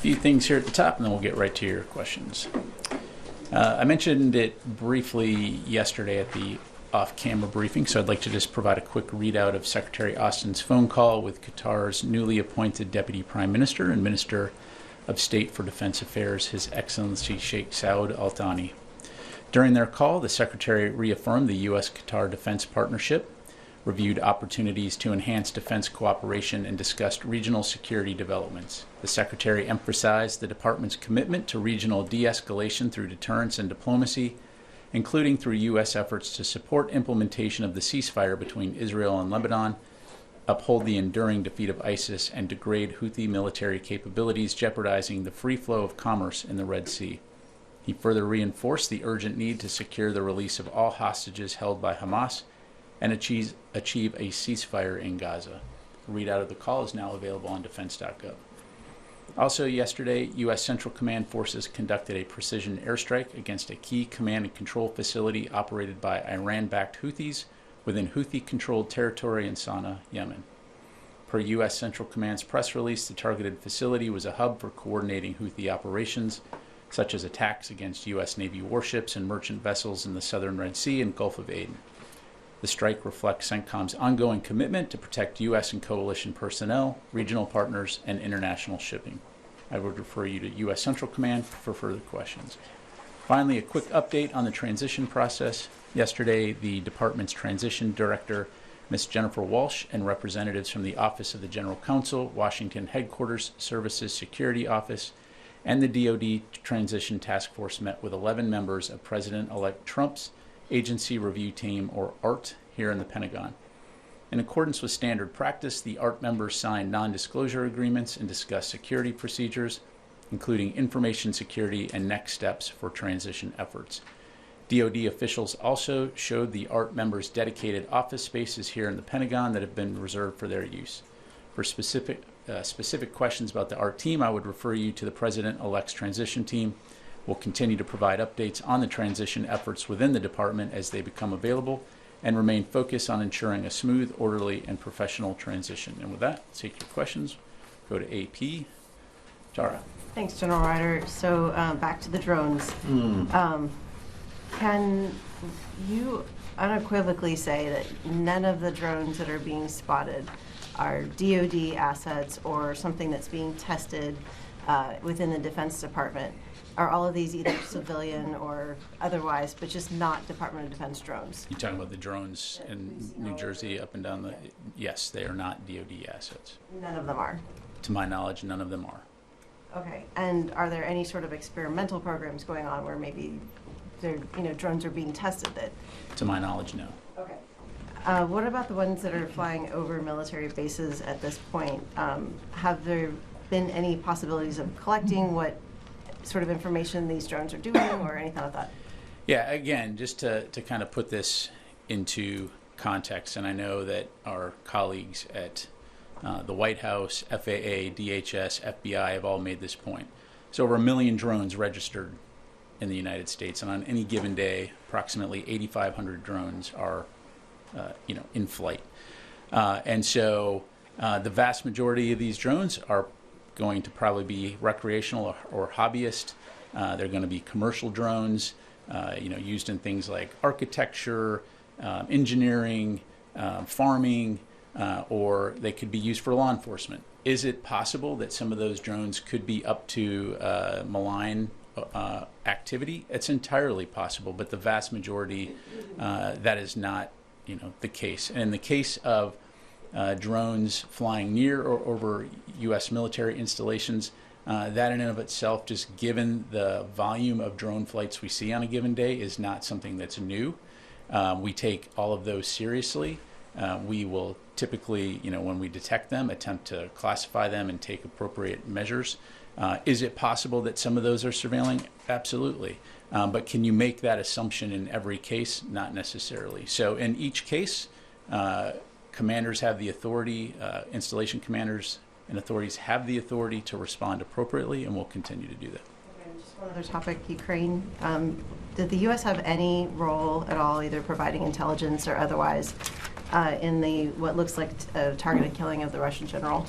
few things here at the top, and then we'll get right to your questions. I mentioned it briefly yesterday at the off-camera briefing, so I'd like to just provide a quick readout of Secretary Austin's phone call with Qatar's newly appointed Deputy Prime Minister and Minister of State for Defense Affairs, His Excellency Sheikh Saud Al Thani. During their call, the Secretary reaffirmed the U.S.-Qatar defense partnership, reviewed opportunities to enhance defense cooperation, and discussed regional security developments. The Secretary emphasized the Department's commitment to regional de-escalation through deterrence and diplomacy, including through U.S. efforts to support implementation of the ceasefire between Israel and Lebanon, uphold the enduring defeat of ISIS, and degrade Houthi military capabilities, jeopardizing the free flow of commerce in the Red Sea. He further reinforced the urgent need to secure the release of all hostages held by Hamas and achieve a ceasefire in Gaza. A readout of the call is now available on defense.gov. Also yesterday, U.S. Central Command forces conducted a precision airstrike against a key command and control facility operated by Iran-backed Houthis within Houthi-controlled territory in Sana'a, Yemen. Per U.S. Central Command's press release, the targeted facility was a hub for coordinating Houthi operations, such as attacks against U.S. Navy warships and merchant vessels in the southern Red Sea and Gulf of Aden. The strike reflects CENTCOM's ongoing commitment to protect U.S. and coalition personnel, regional partners, and international shipping. I would refer you to U.S. Central Command for further questions. Finally, a quick update on the transition process. Yesterday, the Department's Transition Director, Ms. Jennifer Walsh, and representatives from the Office of the General Counsel, Washington Headquarters Services Security Office, and the DoD Transition Task Force met with 11 members of President-elect Trump's Agency Review Team, or ART, here in the Pentagon. In accordance with standard practice, the ART members signed non-disclosure agreements and discussed security procedures, including information security and next steps for transition efforts. DoD officials also showed the ART members dedicated office spaces here in the Pentagon that have been reserved for their use. For specific questions about the ART team, I would refer you to the President-elect's transition team. We'll continue to provide updates on the transition efforts within the department as they become available and remain focused on ensuring a smooth, orderly, and professional transition. And with that, let's take your questions. Go to AP. Tara. Thanks, General Ryder. So back to the drones. Can you unequivocally say that none of the drones that are being spotted are DoD assets or something that's being tested within the Defense Department? Are all of these either civilian or otherwise, but just not Department of Defense drones? You're talking about the drones in New Jersey up and down the... Yes, they are not DoD assets. None of them are? To my knowledge, none of them are. Okay. And are there any sort of experimental programs going on where maybe drones are being tested that... To my knowledge, no. Okay. What about the ones that are flying over military bases at this point? Have there been any possibilities of collecting what sort of information these drones are doing or anything like that? Yeah, again, just to kind of put this into context, and I know that our colleagues at the White House, FAA, DHS, FBI have all made this point. So over 1 million drones registered in the United States, and on any given day, approximately 8,500 drones are in flight. And so the vast majority of these drones are going to probably be recreational or hobbyist. They're going to be commercial drones, used in things like architecture, engineering, farming, or they could be used for law enforcement. Is it possible that some of those drones could be up to malign activity? It's entirely possible, but the vast majority, that is not, the case. And in the case of drones flying near or over U.S. military installations, that in and of itself, just given the volume of drone flights we see on a given day, is not something that's new. We take all of those seriously. We will typically, when we detect them, attempt to classify them and take appropriate measures. Is it possible that some of those are surveilling? Absolutely. But can you make that assumption in every case? Not necessarily. So in each case, commanders have the authority, installation commanders and authorities have the authority to respond appropriately, and we'll continue to do that. Okay, just one other topic, Ukraine. Did the U.S. have any role at all, either providing intelligence or otherwise, in what looks like a targeted killing of the Russian general?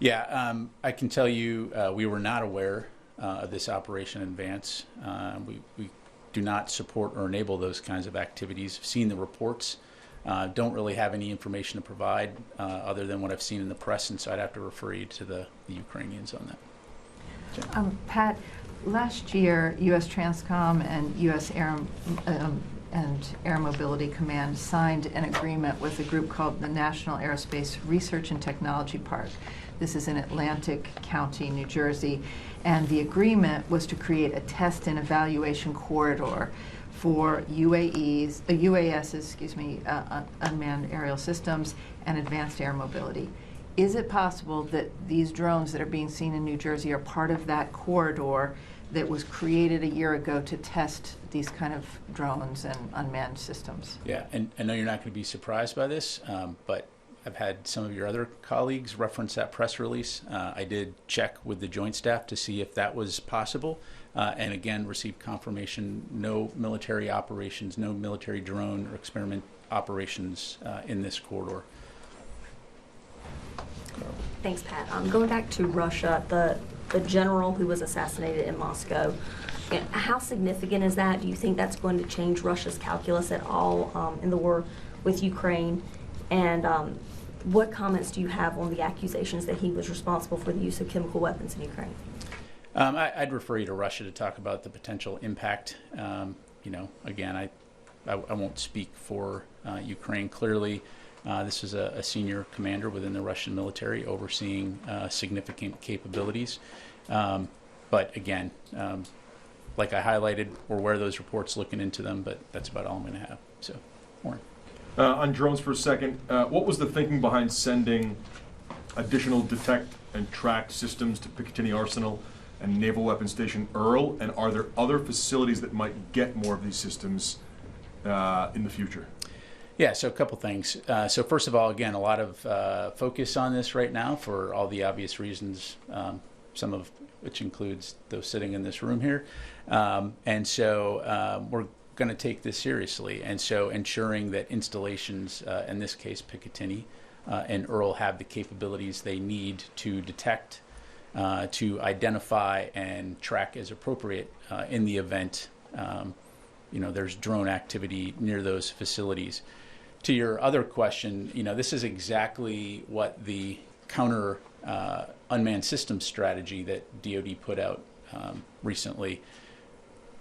Yeah, I can tell you we were not aware of this operation in advance. We do not support or enable those kinds of activities. I've seen the reports. Don't really have any information to provide other than what I've seen in the press, and so I'd have to refer you to the Ukrainians on that. Pat, last year, U.S. Transcom and U.S. Air Mobility Command signed an agreement with a group called the National Aerospace Research and Technology Park. This is in Atlantic County, New Jersey, and the agreement was to create a test and evaluation corridor for UASs, unmanned aerial systems, and advanced air mobility. Is it possible that these drones that are being seen in New Jersey are part of that corridor that was created a year ago to test these kind of drones and unmanned systems? Yeah, and I know you're not going to be surprised by this, but I've had some of your other colleagues reference that press release. I did check with the Joint Staff to see if that was possible, and again received confirmation: no military operations, no military drone or experiment operations in this corridor. Thanks, Pat. Going back to Russia, the general who was assassinated in Moscow, how significant is that? Do you think that's going to change Russia's calculus at all in the war with Ukraine? And what comments do you have on the accusations that he was responsible for the use of chemical weapons in Ukraine? I'd refer you to Russia to talk about the potential impact. Again, I won't speak for Ukraine. Clearly, this is a senior commander within the Russian military overseeing significant capabilities. But again, like I highlighted, we're aware of those reports, looking into them, but that's about all I'm going to have. So, Warren. On drones for a second, what was the thinking behind sending additional detect and track systems to Picatinny Arsenal and Naval Weapons Station Earl? And are there other facilities that might get more of these systems in the future? Yeah, so a couple things. So first of all, again, a lot of focus on this right now for all the obvious reasons, some of which includes those sitting in this room here. And so we're going to take this seriously. And so ensuring that installations, in this case Picatinny and Earl, have the capabilities they need to detect, to identify and track as appropriate in the event there's drone activity near those facilities. To your other question, this is exactly what the counter unmanned systems strategy that DoD put out recently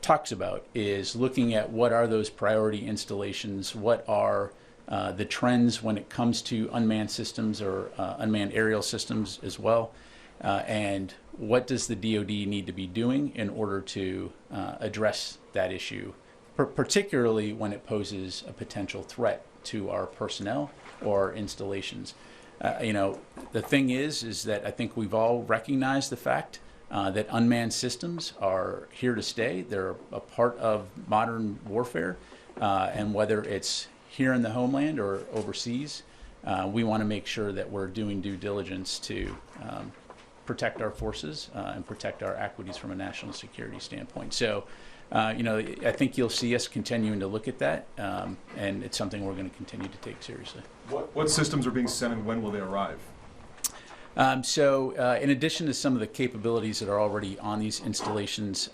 talks about, is looking at what are those priority installations, what are the trends when it comes to unmanned systems or unmanned aerial systems as well, and what does the DoD need to be doing in order to address that issue, particularly when it poses a potential threat to our personnel or installations. The thing is that I think we've all recognized the fact that unmanned systems are here to stay. They're a part of modern warfare, and whether it's here in the homeland or overseas, we want to make sure that we're doing due diligence to protect our forces and protect our equities from a national security standpoint. So, I think you'll see us continuing to look at that, and it's something we're going to continue to take seriously. What systems are being sent and when will they arrive? In addition to some of the capabilities that are already on these installations,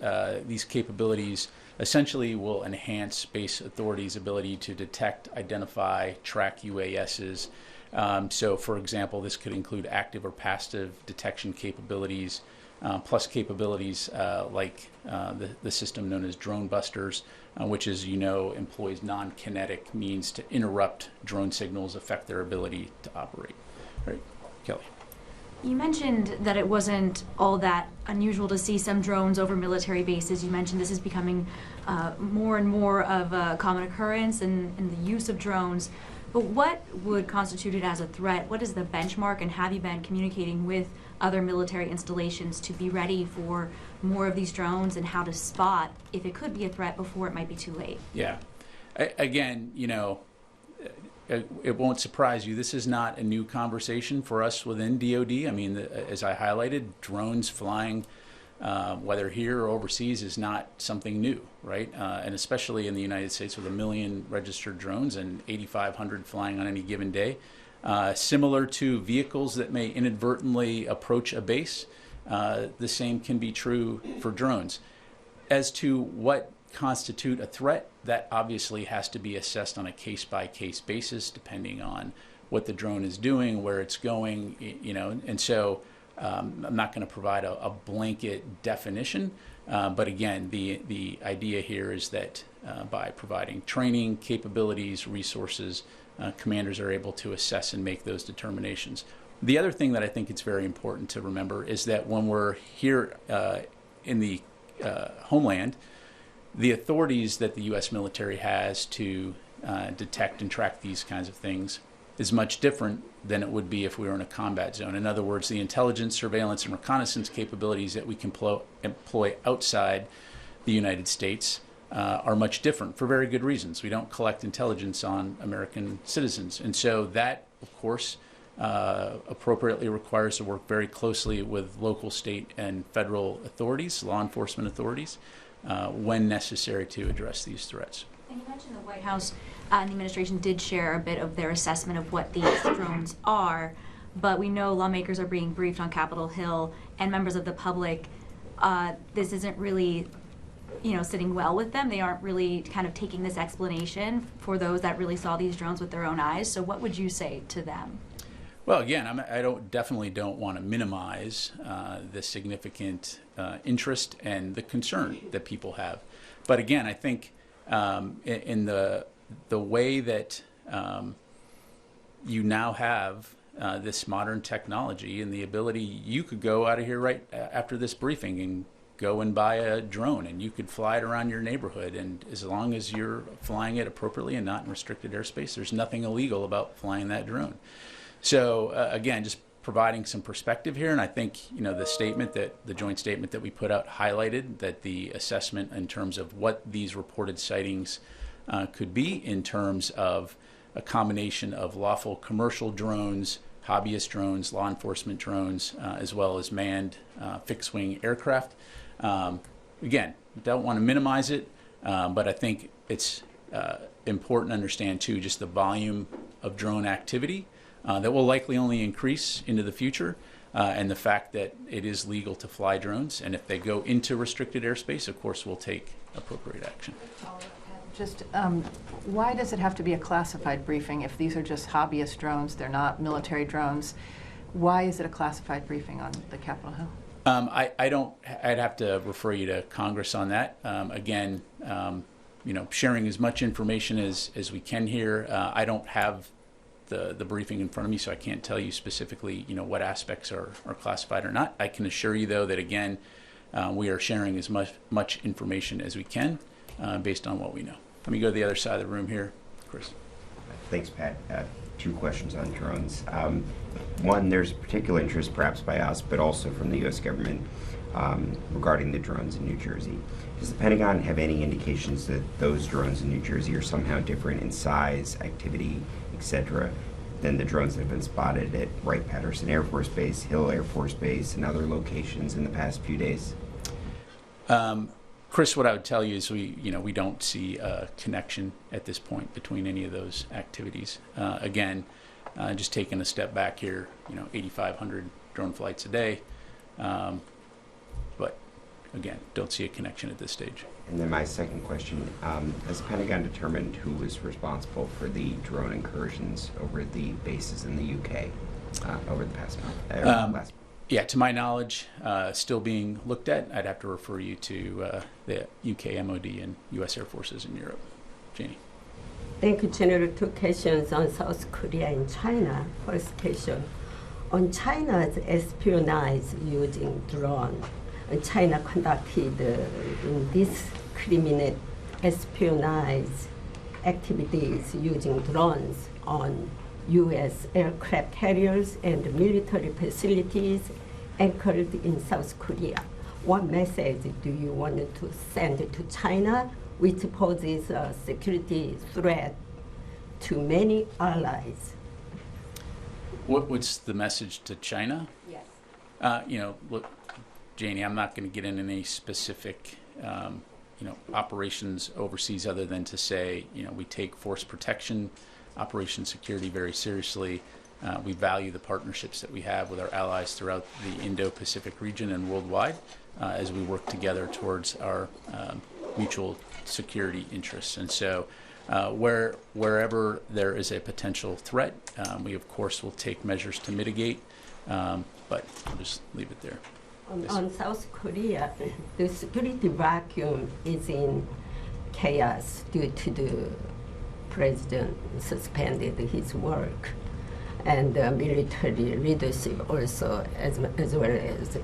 these capabilities essentially will enhance space authorities' ability to detect, identify, track UASs. For example, this could include active or passive detection capabilities, plus capabilities like the system known as drone busters, which, as you know, employs non-kinetic means to interrupt drone signals, affect their ability to operate. All right, Kelly. You mentioned that it wasn't all that unusual to see some drones over military bases. You mentioned this is becoming more and more of a common occurrence in the use of drones. But what would constitute it as a threat? What is the benchmark, and have you been communicating with other military installations to be ready for more of these drones, and how to spot if it could be a threat before it might be too late? Yeah. Again, it won't surprise you. This is not a new conversation for us within DoD. I mean, as I highlighted, drones flying, whether here or overseas, is not something new, right? And especially in the United States with 1 million registered drones and 8,500 flying on any given day, Similar to vehicles that may inadvertently approach a base, the same can be true for drones. As to what constitute a threat, that obviously has to be assessed on a case-by-case basis, depending on what the drone is doing, where it's going, and so I'm not going to provide a blanket definition, but again, the idea here is that by providing training, capabilities, resources, commanders are able to assess and make those determinations. The other thing that I think it's very important to remember is that when we're here in the homeland, the authorities that the U.S. military has to detect and track these kinds of things is much different than it would be if we were in a combat zone. In other words, the intelligence, surveillance, and reconnaissance capabilities that we can employ outside the United States are much different for very good reasons. We don't collect intelligence on American citizens. And so that, of course, appropriately requires to work very closely with local, state, and federal authorities, law enforcement authorities, when necessary to address these threats. And you mentioned the White House and the administration did share a bit of their assessment of what these drones are, but we know lawmakers are being briefed on Capitol Hill, and members of the public, this isn't really, sitting well with them. They aren't really kind of taking this explanation for those that really saw these drones with their own eyes. So what would you say to them? Well, again, I definitely don't want to minimize the significant interest and the concern that people have. But again, I think in the way that you now have this modern technology and the ability, you could go out of here right after this briefing and go and buy a drone, and you could fly it around your neighborhood, and as long as you're flying it appropriately and not in restricted airspace, there's nothing illegal about flying that drone. So again, just providing some perspective here, and I think the joint statement that we put out highlighted that the assessment in terms of what these reported sightings could be in terms of a combination of lawful commercial drones, hobbyist drones, law enforcement drones, as well as manned fixed-wing aircraft. Again, don't want to minimize it, but I think it's important to understand too just the volume of drone activity that will likely only increase into the future, and the fact that it is legal to fly drones, and if they go into restricted airspace, of course, we'll take appropriate action. Just why does it have to be a classified briefing if these are just hobbyist drones, they're not military drones? Why is it a classified briefing on the Capitol Hill? I'd have to refer you to Congress on that. Again, sharing as much information as we can here. I don't have the briefing in front of me, so I can't tell you specifically, what aspects are classified or not. I can assure you, though, that again, we are sharing as much information as we can based on what we know. Let me go to the other side of the room here, Chris. Thanks, Pat. Two questions on drones. One, there's particular interest, perhaps by us, but also from the U.S. government regarding the drones in New Jersey. Does the Pentagon have any indications that those drones in New Jersey are somehow different in size, activity, etc., than the drones that have been spotted at Wright-Patterson Air Force Base, Hill Air Force Base, and other locations in the past few days? Chris, what I would tell you is we don't see a connection at this point between any of those activities. Again, just taking a step back here, 8,500 drone flights a day, but again, don't see a connection at this stage. And then my second question, has the Pentagon determined who was responsible for the drone incursions over the bases in the UK over the past month? Last month? Yeah, to my knowledge, still being looked at. I'd have to refer you to the UK MOD and US Air Forces in Europe. Janie. Thank you, General. Two questions on South Korea and China. First question, on China's espionage using drone. China conducted indiscriminate espionage activities using drones on U.S. aircraft carriers and military facilities anchored in South Korea. What message do you want to send to China, which poses a security threat to many allies? What's the message to China? Yes. Look, Janie, I'm not going to get into any specific, operations overseas other than to say, we take force protection, operation security very seriously. We value the partnerships that we have with our allies throughout the Indo-Pacific region and worldwide as we work together towards our mutual security interests. And so wherever there is a potential threat, we of course will take measures to mitigate, but I'll just leave it there. On South Korea, the security vacuum is in chaos due to the president suspended his work, and the military leadership also as well as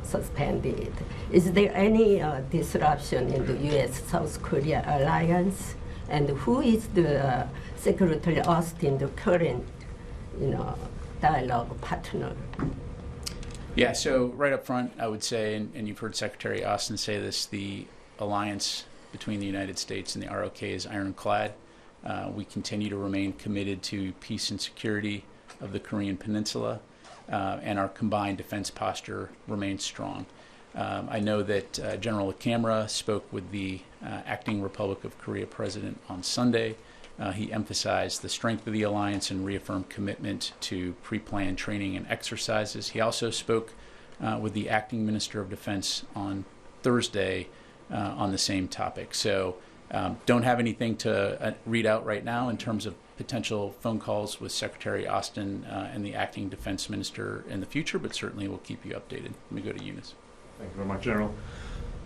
suspended. Is there any disruption in the U.S.-South Korea alliance, and who is the Secretary Austin, the current dialogue partner? Yeah, so right up front, I would say, and you've heard Secretary Austin say this, the alliance between the United States and the ROK is ironclad. We continue to remain committed to peace and security of the Korean Peninsula, and our combined defense posture remains strong. I know that General Camera spoke with the acting Republic of Korea president on Sunday. He emphasized the strength of the alliance and reaffirmed commitment to pre-planned training and exercises. He also spoke with the acting Minister of Defense on Thursday on the same topic. So don't have anything to read out right now in terms of potential phone calls with Secretary Austin and the acting Defense Minister in the future, but certainly we'll keep you updated. Let me go to Eunice. Thank you very much, General.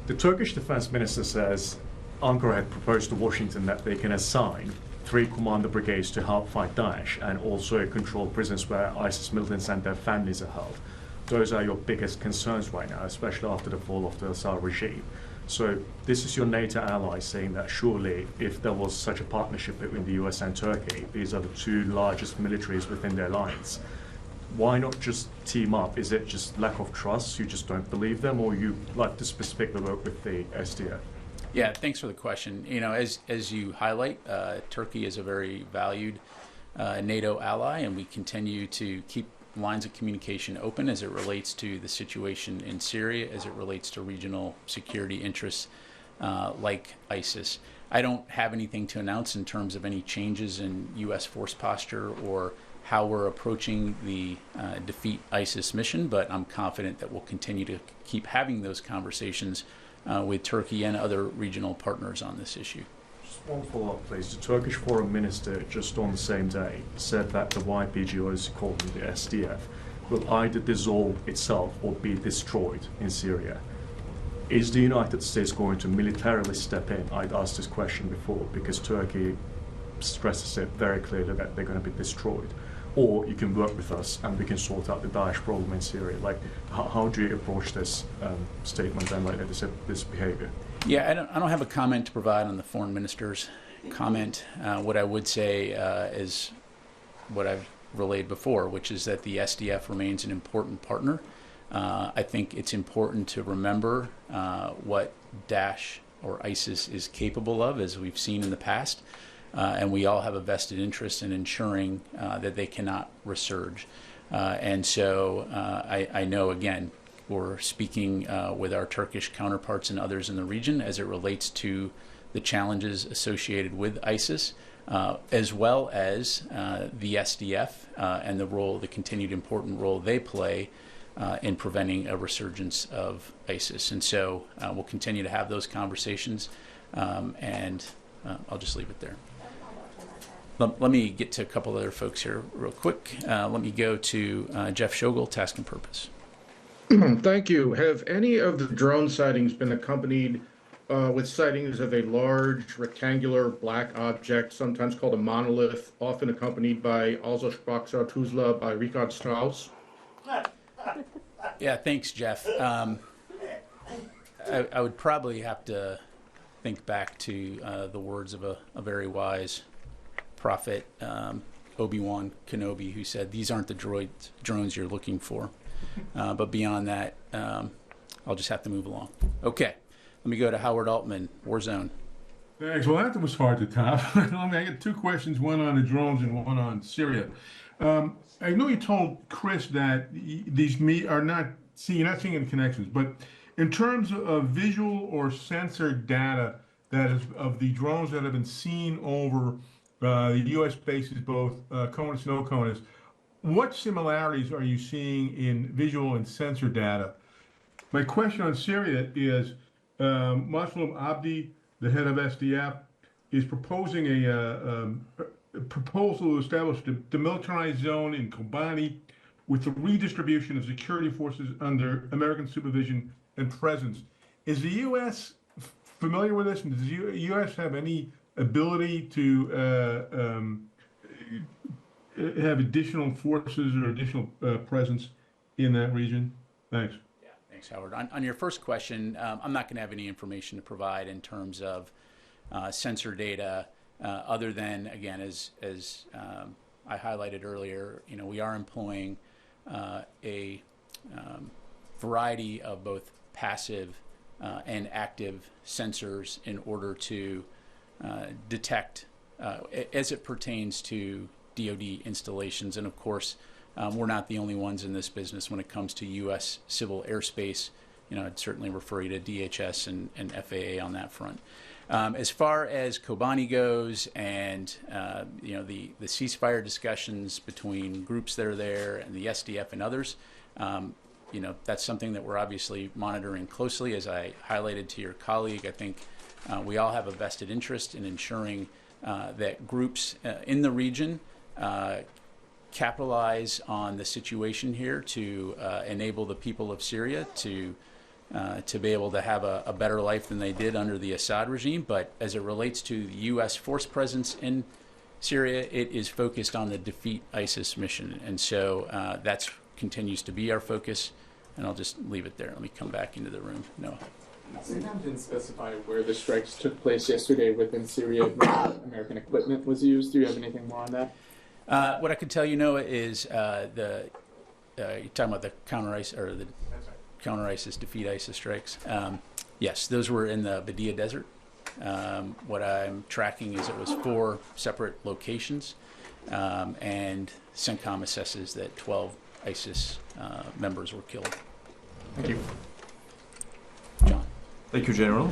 The Turkish Defense Minister says Ankara had proposed to Washington that they can assign 3 commander brigades to help fight Daesh and also control prisons where ISIS militants and their families are held. Those are your biggest concerns right now, especially after the fall of the Assad regime. So this is your NATO ally saying that surely if there was such a partnership between the US and Turkey, these are the 2 largest militaries within their alliance. Why not just team up? Is it just lack of trust? You just don't believe them, or you like to specifically work with the SDF? Yeah, thanks for the question. As you highlight, Turkey is a very valued NATO ally, and we continue to keep lines of communication open as it relates to the situation in Syria, as it relates to regional security interests like ISIS. I don't have anything to announce in terms of any changes in U.S. force posture or how we're approaching the defeat ISIS mission, but I'm confident that we'll continue to keep having those conversations with Turkey and other regional partners on this issue. Just one follow-up, please. The Turkish foreign minister just on the same day said that the YPG, or as you call them, the SDF, will either dissolve itself or be destroyed in Syria. Is the United States going to militarily step in? I'd asked this question before because Turkey stresses it very clearly that they're going to be destroyed. Or you can work with us and we can sort out the Daesh problem in Syria. Like, how do you approach this statement and this behavior? Yeah, I don't have a comment to provide on the foreign minister's comment. What I would say is what I've relayed before, which is that the SDF remains an important partner. I think it's important to remember what Daesh or ISIS is capable of, as we've seen in the past. And we all have a vested interest in ensuring that they cannot resurge. And so I know, again, we're speaking with our Turkish counterparts and others in the region as it relates to the challenges associated with ISIS, as well as the SDF and the continued important role they play in preventing a resurgence of ISIS. And so we'll continue to have those conversations, and I'll just leave it there. Let me get to a couple other folks here real quick. Let me go to Jeff Shogel, Task and Purpose. Thank you. Have any of the drone sightings been accompanied with sightings of a large rectangular black object, sometimes called a monolith, often accompanied by Also sprach Zarathustra by Richard Strauss? Yeah, thanks, Jeff. I would probably have to think back to the words of a very wise prophet, Obi-Wan Kenobi, who said, "These aren't the drones you're looking for." But beyond that, I'll just have to move along. Okay, let me go to Howard Altman, Warzone. Thanks. Well, that was hard to top. I got 2 questions, one on the drones and one on Syria. I know you told Chris that these are not seeing any connections, but in terms of visual or sensor data that is of the drones that have been seen over the U.S. bases, both CONUS and no CONUS, what similarities are you seeing in visual and sensor data? My question on Syria is, Muslim Abdi, the head of SDF, is proposing a proposal to establish a demilitarized zone in Kobani with the redistribution of security forces under American supervision and presence. Is the U.S. familiar with this? And does the U.S. have any ability to have additional forces or additional presence in that region? Thanks. Yeah, thanks, Howard. On your first question, I'm not going to have any information to provide in terms of sensor data, other than, again, as I highlighted earlier, we are employing a variety of both passive and active sensors in order to detect as it pertains to DoD installations. And of course, we're not the only ones in this business when it comes to U.S. civil airspace. I'd certainly refer you to DHS and FAA on that front. As far as Kobani goes, and the ceasefire discussions between groups that are there and the SDF and others, that's something that we're obviously monitoring closely. As I highlighted to your colleague, I think we all have a vested interest in ensuring that groups in the region capitalize on the situation here to enable the people of Syria to be able to have a better life than they did under the Assad regime. But as it relates to the U.S. force presence in Syria, it is focused on the defeat ISIS mission. And so that continues to be our focus. And I'll just leave it there. Let me come back into the room. Noah. Pentagon didn't specify where the strikes took place yesterday within Syria, where American equipment was used. Do you have anything more on that? What I could tell you, Noah, is you're talking about the counter ISIS, defeat ISIS strikes. Yes, those were in the Badia Desert. What I'm tracking is it was 4 separate locations, and CENTCOM assesses that 12 ISIS members were killed. Thank you. John. Thank you, General.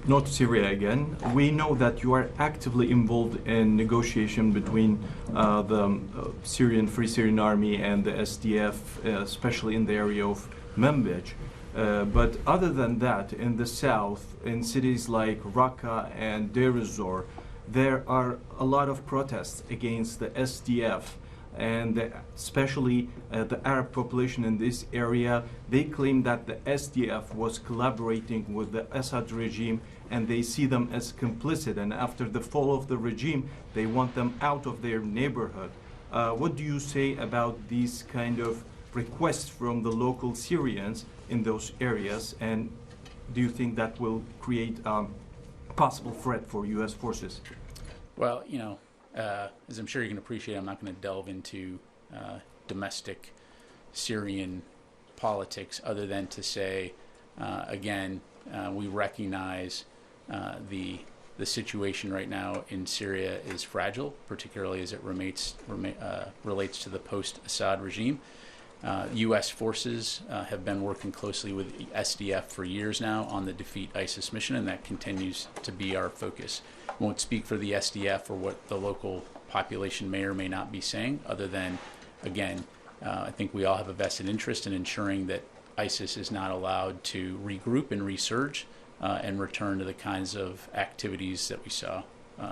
Not Syria again. We know that you are actively involved in negotiation between the Free Syrian Army and the SDF, especially in the area of Manbij. But other than that, in the south, in cities like Raqqa and Deir ez-Zor, there are a lot of protests against the SDF, and especially the Arab population in this area. They claim that the SDF was collaborating with the Assad regime, and they see them as complicit, and after the fall of the regime, they want them out of their neighborhood. What do you say about these kind of requests from the local Syrians in those areas, and do you think that will create a possible threat for U.S. forces? Well, as I'm sure you can appreciate, I'm not going to delve into domestic Syrian politics, other than to say, again, we recognize the situation right now in Syria is fragile, particularly as it relates to the post-Assad regime. U.S. forces have been working closely with SDF for years now on the defeat ISIS mission, and that continues to be our focus. Won't speak for the SDF or what the local population may or may not be saying, other than, again, I think we all have a vested interest in ensuring that ISIS is not allowed to regroup and resurge and return to the kinds of activities that we saw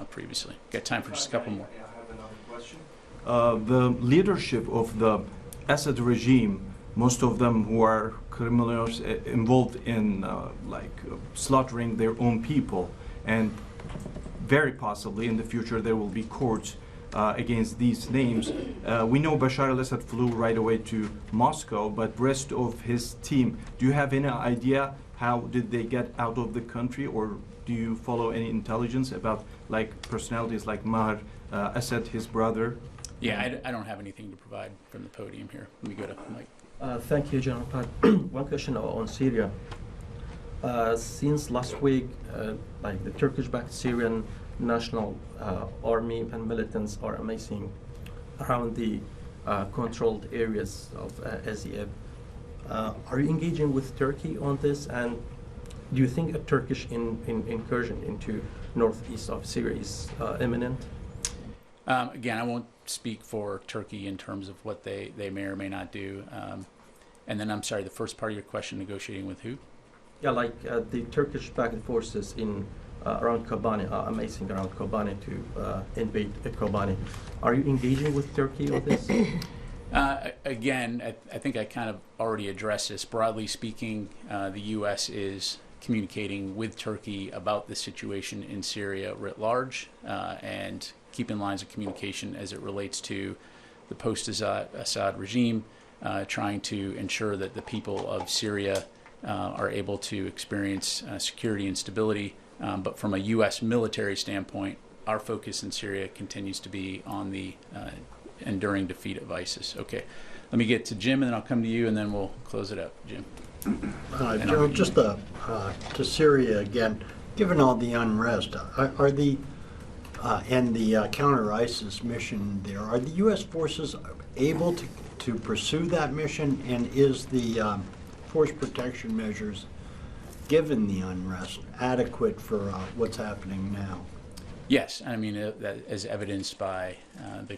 previously. Got time for just a couple more. I have another question. The leadership of the Assad regime, most of them who are criminals involved in slaughtering their own people, and very possibly in the future there will be courts against these names. We know Bashar al-Assad flew right away to Moscow, but rest of his team, do you have any idea how did they get out of the country, or do you follow any intelligence about personalities like Maher Assad, his brother? Yeah, I don't have anything to provide from the podium here. Let me go to Mike. Thank you, General Pat. One question on Syria. Since last week, the Turkish-backed Syrian National Army and militants are amassing around the controlled areas of SDF. Are you engaging with Turkey on this, and do you think a Turkish incursion into northeast of Syria is imminent? Again, I won't speak for Turkey in terms of what they may or may not do. And then I'm sorry, the first part of your question, negotiating with who? Yeah, like the Turkish-backed forces in around Kobani, amazing around Kobani to invade Kobani. Are you engaging with Turkey on this? Again, I think I kind of already addressed this. Broadly speaking, the U.S. is communicating with Turkey about the situation in Syria writ large and keeping lines of communication as it relates to the post-Assad regime, trying to ensure that the people of Syria are able to experience security and stability. But from a U.S. military standpoint, our focus in Syria continues to be on the enduring defeat of ISIS. Okay, let me get to Jim, and then I'll come to you, and then we'll close it up. Jim. Joe, just to Syria again. Given all the unrest, are the and the counter-ISIS mission there, are the U.S. forces able to pursue that mission, and is the force protection measures, given the unrest, adequate for what's happening now? Yes, I mean, that as evidenced by the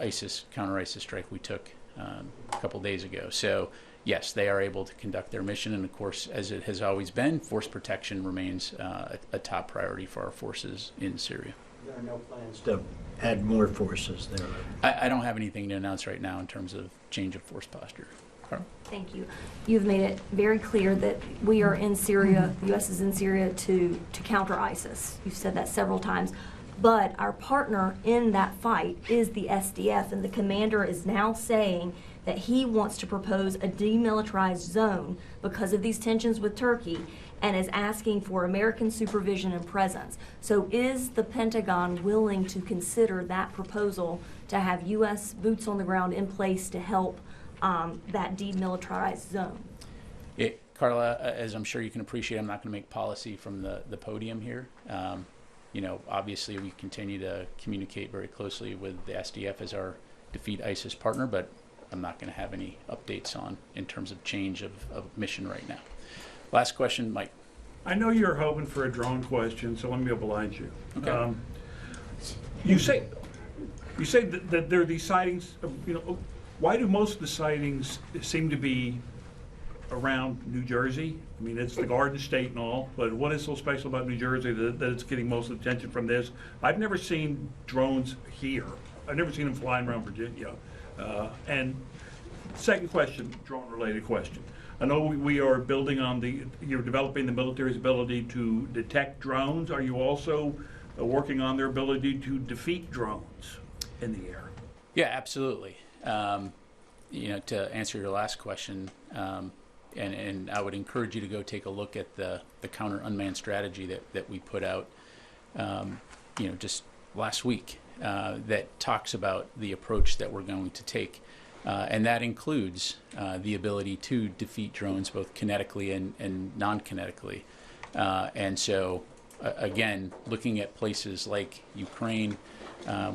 ISIS, counter-ISIS strike we took a couple days ago. So, yes, they are able to conduct their mission, and of course, as it has always been, force protection remains a top priority for our forces in Syria. There are no plans to add more forces there? I don't have anything to announce right now in terms of change of force posture. Carl? Thank you. You've made it very clear that we are in Syria, the U.S. is in Syria to counter ISIS. You've said that several times. But our partner in that fight is the SDF, and the commander is now saying that he wants to propose a demilitarized zone because of these tensions with Turkey, and is asking for American supervision and presence. So is the Pentagon willing to consider that proposal to have U.S. boots on the ground in place to help that demilitarized zone? Carla, as I'm sure you can appreciate, I'm not going to make policy from the podium here. You know, obviously we continue to communicate very closely with the SDF as our defeat ISIS partner, but I'm not going to have any updates on in terms of change of mission right now. Last question, Mike. I know you're hoping for a drone question, so let me oblige you. Okay. You say that there are these sightings. You know, why do most of the sightings seem to be around New Jersey? I mean, it's the Garden State and all, but what is so special about New Jersey that it's getting most of the attention from this? I've never seen drones here. I've never seen them flying around Virginia. And second question, drone-related question. I know we are building on you're developing the military's ability to detect drones. Are you also working on their ability to defeat drones in the air? Yeah, absolutely. You know, to answer your last question, and I would encourage you to go take a look at the counter unmanned strategy that we put out, you know, just last week, that talks about the approach that we're going to take. And that includes the ability to defeat drones both kinetically and non-kinetically. And so, again, looking at places like Ukraine,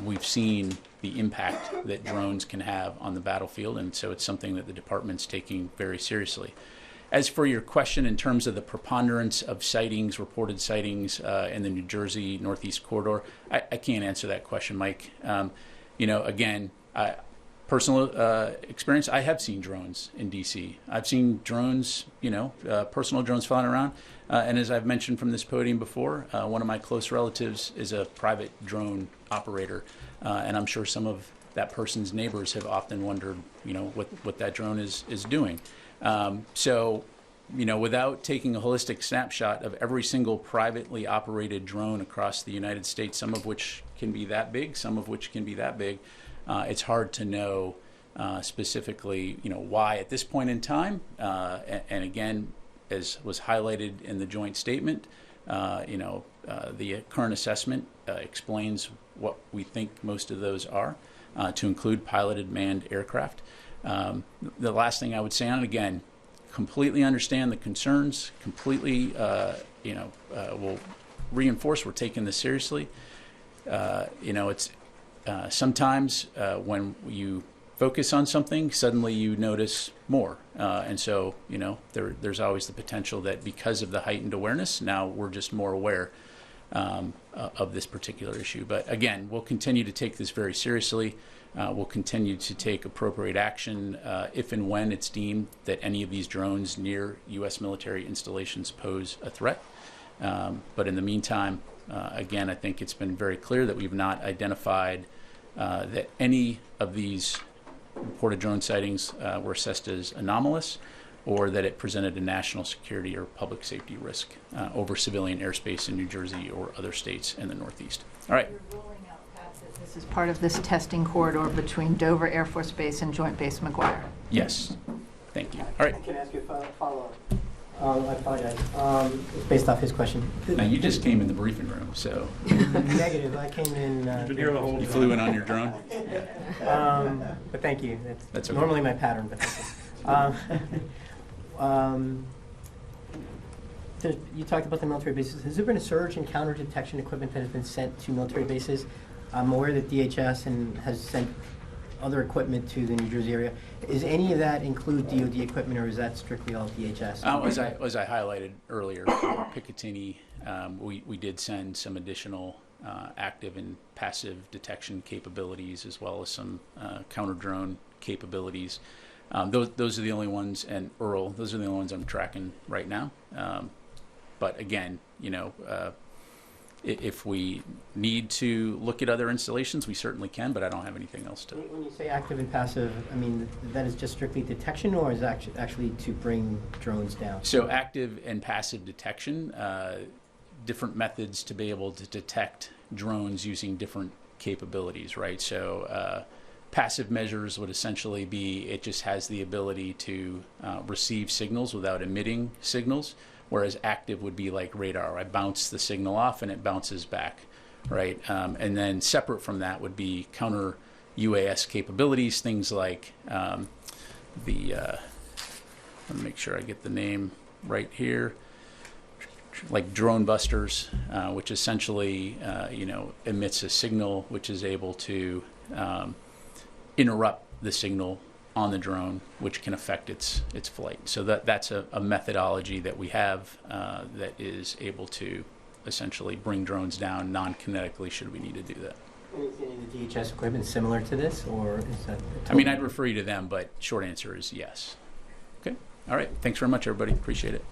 we've seen the impact that drones can have on the battlefield, and so it's something that the department's taking very seriously. As for your question in terms of the preponderance of sightings, reported sightings in the New Jersey Northeast corridor, I can't answer that question, Mike. You know, again, personal experience, I have seen drones in D.C. I've seen drones, you know, personal drones flying around. And as I've mentioned from this podium before, one of my close relatives is a private drone operator. And I'm sure some of that person's neighbors have often wondered, you know, what that drone is doing. So, you know, without taking a holistic snapshot of every single privately operated drone across the United States, some of which can be that big, some of which can be that big, it's hard to know specifically, you know, why at this point in time. And again, as was highlighted in the joint statement, you know, the current assessment explains what we think most of those are, to include piloted manned aircraft. The last thing I would say on it, again, completely understand the concerns, completely, you know, will reinforce we're taking this seriously. You know, it's sometimes when you focus on something, suddenly you notice more. And so, you know, there's always the potential that because of the heightened awareness, now we're just more aware. of this particular issue. But again, we'll continue to take this very seriously. We'll continue to take appropriate action if and when it's deemed that any of these drones near U.S. military installations pose a threat. But in the meantime, again, I think it's been very clear that we've not identified that any of these reported drone sightings were assessed as anomalous, or that it presented a national security or public safety risk over civilian airspace in New Jersey or other states in the Northeast. All right. This is part of this testing corridor between Dover Air Force Base and Joint Base McGuire. Yes. Thank you. All right. Can I ask you a follow-up? I apologize. It's based off his question. Now, you just came in the briefing room, so. Negative. I came in. You flew in on your drone? But thank you. That's okay. Normally my pattern, but you talked about the military bases. Has there been a surge in counter detection equipment that has been sent to military bases? I'm aware that DHS has sent other equipment to the New Jersey area. Is any of that include DoD equipment, or is that strictly all DHS? As I highlighted earlier, for Picatinny, we did send some additional active and passive detection capabilities, as well as some counter-drone capabilities. Those are the only ones, and Earl, those are the only ones I'm tracking right now. But again, if we need to look at other installations, we certainly can, but I don't have anything else to. When you say active and passive, I mean, that is just strictly detection, or is that actually to bring drones down? So active and passive detection, different methods to be able to detect drones using different capabilities, right? So passive measures would essentially be, it just has the ability to receive signals without emitting signals. Whereas active would be like radar. I bounce the signal off and it bounces back, right? And then separate from that would be counter UAS capabilities, things like let me make sure I get the name right here, like drone busters, which essentially emits a signal which is able to interrupt the signal on the drone, which can affect its flight. So that's a methodology that we have that is able to essentially bring drones down non-kinetically should we need to do that. Is any of the DHS equipment similar to this, or is that? I mean, I'd refer you to them, but short answer is yes. Okay. All right. Thanks very much, everybody. Appreciate it.